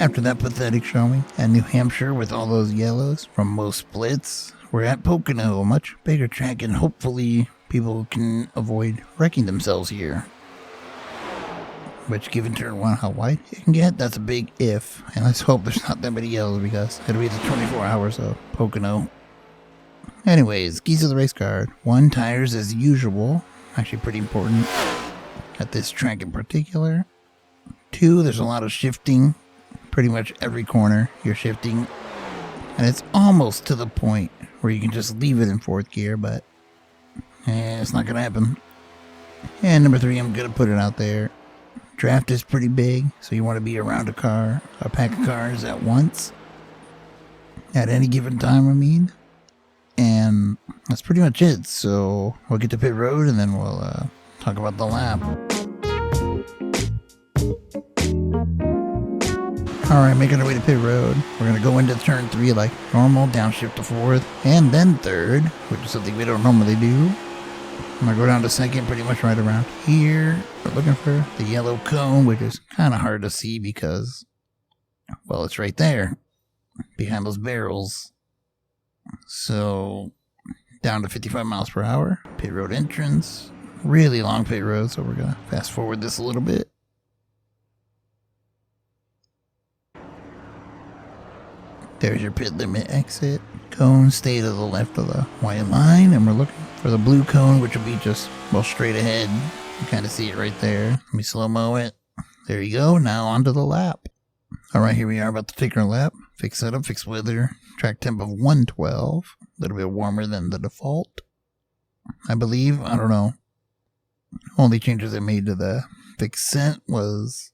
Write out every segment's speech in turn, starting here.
After that pathetic showing at New Hampshire with all those yellows from most splits, we're at Pocono, a much bigger track, and hopefully people can avoid wrecking themselves here. Which, given turn 1 how wide it can get, that's a big if. And let's hope there's not that many yellows because it'll be the 24 hours of Pocono. Anyways, keys of the race card. 1, tires as usual. Actually pretty important at this track in particular. 2, there's a lot of shifting. Pretty much every corner you're shifting. And it's almost to the point where you can just leave it in 4th gear, but it's not going to happen. And number 3, I'm going to put it out there. Draft is pretty big, so you want to be around a pack of cars at once. At any given time, I mean. And that's pretty much it. So we'll get to pit road and then we'll talk about the lap. Alright, making our way to pit road. We're going to go into turn 3 like normal, downshift to 4th, and then 3rd, which is something we don't normally do. I'm going to go down to 2nd, pretty much right around here. We're looking for the yellow cone, which is kind of hard to see because, well, it's right there, behind those barrels. So, down to 55 miles per hour. Pit road entrance. Really long pit road, so we're going to fast forward this a little bit. There's your pit limit exit. Cone, stay to the left of the white line, and we're looking for the blue cone, which will be just, well, straight ahead. You kind of see it right there. Let me slow-mo it. There you go. Now onto the lap. Alright, here we are about to take our lap. Fixed setup, fixed weather. Track temp of 112. A little bit warmer than the default, I believe. I don't know. Only changes I made to the fixed scent was,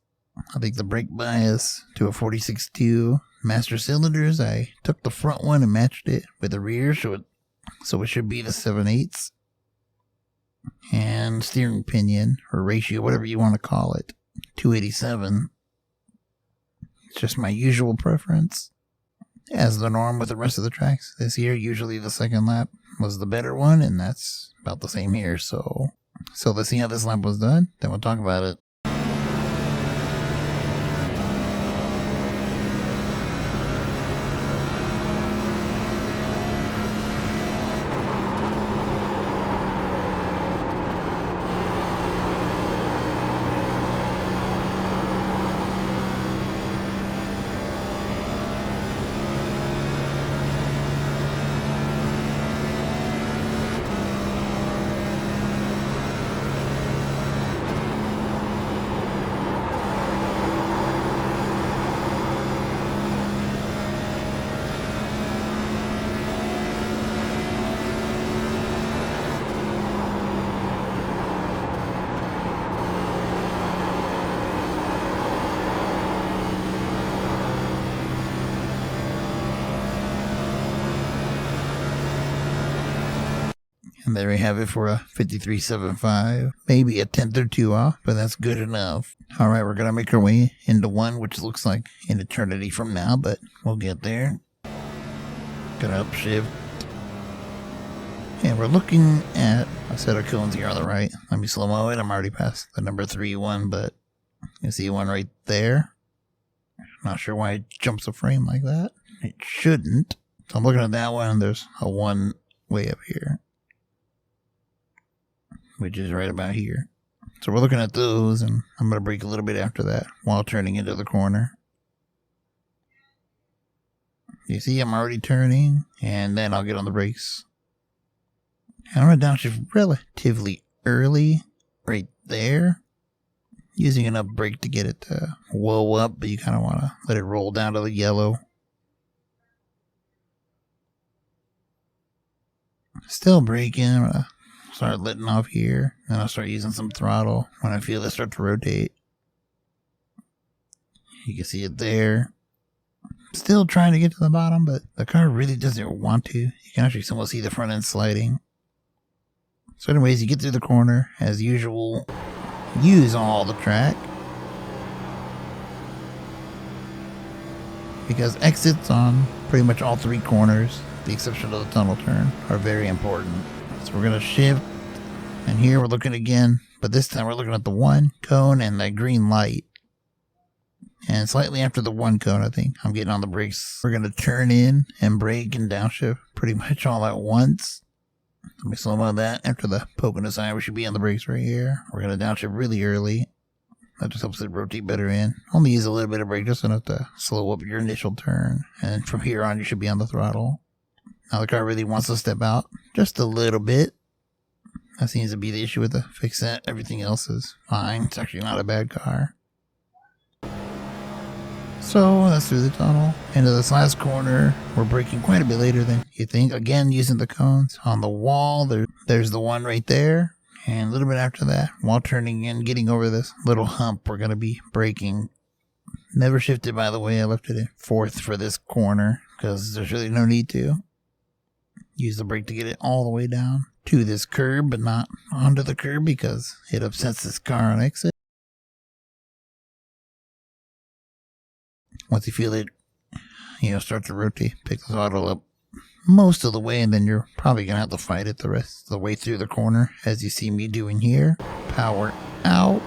I think, the brake bias to a 46.2. Master cylinders, I took the front one and matched it with the rear, so it should be the 7/8. And steering pinion, or ratio, whatever you want to call it, 287. It's just my usual preference. As the norm with the rest of the tracks this year, usually the second lap was the better one, and that's about the same here. So let's see how this lap was done, then we'll talk about it. And there we have it for a 53.75. Maybe a tenth or two off, but that's good enough. Alright, we're going to make our way into 1, which looks like an eternity from now, but we'll get there. Gonna upshift. And we're looking at a set of cones here on the right. Let me slow-mo it. I'm already past the number 3 one, but you see one right there. Not sure why it jumps a frame like that. It shouldn't. So I'm looking at that one, and there's a 1 way up here, which is right about here. So we're looking at those, and I'm going to brake a little bit after that while turning into the corner. You see, I'm already turning, and then I'll get on the brakes. And I'm going to downshift relatively early, right there. Using enough brake to get it to whoa up, but you kind of want to let it roll down to the yellow. Still braking. I'm going to start letting off here, and I'll start using some throttle when I feel it start to rotate. You can see it there. Still trying to get to the bottom, but the car really doesn't want to. You can actually almost see the front end sliding. So anyways, you get through the corner, as usual. Use all the track, because exits on pretty much all 3 corners, with the exception of the tunnel turn, are very important. So we're going to shift, and here we're looking again, but this time we're looking at the 1 cone and that green light. And slightly after the 1 cone, I think, I'm getting on the brakes. We're going to turn in and brake and downshift pretty much all at once. Let me slow down that. After the Pocono sign, we should be on the brakes right here. We're going to downshift really early. That just helps it rotate better in. Only use a little bit of brake, just enough to slow up your initial turn. And from here on, you should be on the throttle. Now the car really wants to step out just a little bit. That seems to be the issue with the fix set. Everything else is fine. It's actually not a bad car. So that's through the tunnel. Into this last corner, we're braking quite a bit later than you think. Again, using the cones. On the wall, there's the one right there. And a little bit after that, while turning in, getting over this little hump, we're going to be braking. Never shifted, by the way. I left it in 4th for this corner because there's really no need to. Use the brake to get it all the way down to this curb, but not onto the curb because it upsets this car on exit. Once you feel it, start to rotate, pick the throttle up most of the way, and then you're probably going to have to fight it the rest of the way through the corner, as you see me doing here. Power out.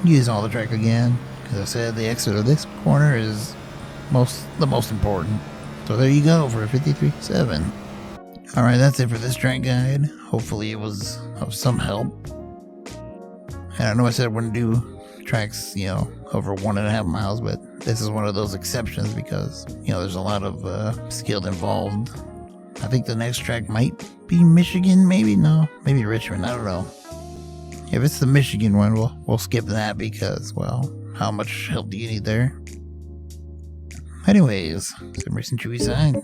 Use all the track again. As I said, the exit of this corner is the most important. So there you go for a 53.7. Alright, that's it for this track guide. Hopefully it was of some help. And I know I said I wouldn't do tracks, over 1.5 miles, but this is one of those exceptions because, there's a lot of skill involved. I think the next track might be Michigan, maybe Richmond, I don't know. If it's the Michigan one, we'll skip that because, well, how much help do you need there? Anyways, Sim Racing Chewy sign.